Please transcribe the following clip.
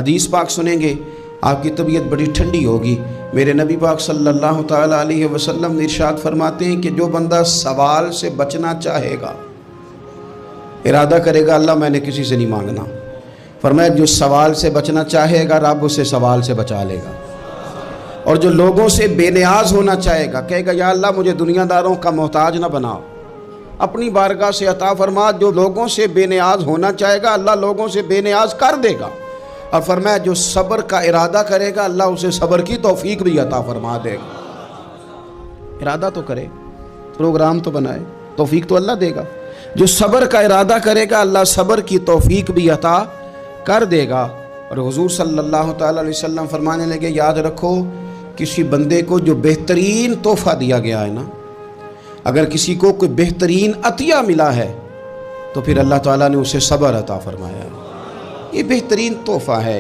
حدیث پاک سنیں گے آپ کی طبیعت بڑی ٹھنڈی ہوگی۔ میرے نبی پاک صلی اللہ تعالیٰ علیہ وسلم نے ارشاد فرماتے ہیں کہ جو بندہ سوال سے بچنا چاہے گا، ارادہ کرے گا اللہ میں نے کسی سے نہیں مانگنا، فرمایا جو سوال سے بچنا چاہے گا رب اسے سوال سے بچا لے گا۔ اور جو لوگوں سے بے نیاز ہونا چاہے گا، کہے گا یا اللہ مجھے دنیا داروں کا محتاج نہ بناؤ، اپنی بارگاہ سے عطا فرما۔ جو لوگوں سے بے نیاز ہونا چاہے گا اللہ لوگوں سے بے نیاز کر دے گا۔ اور فرمایا جو صبر کا ارادہ کرے گا اللہ اسے صبر کی توفیق بھی عطا فرما دے گا۔ ارادہ تو کرے، پروگرام تو بنائے، توفیق تو اللہ دے گا۔ جو صبر کا ارادہ کرے گا اللہ صبر کی توفیق بھی عطا کر دے گا۔ اور حضور صلی اللہ تعالیٰ علیہ وسلم فرمانے لگے یاد رکھو کسی بندے کو جو بہترین تحفہ دیا گیا ہے نا، اگر کسی کو کوئی بہترین عطیہ ملا ہے تو پھر اللہ تعالیٰ نے اسے صبر عطا فرمایا ہے۔ یہ بہترین تحفہ ہے۔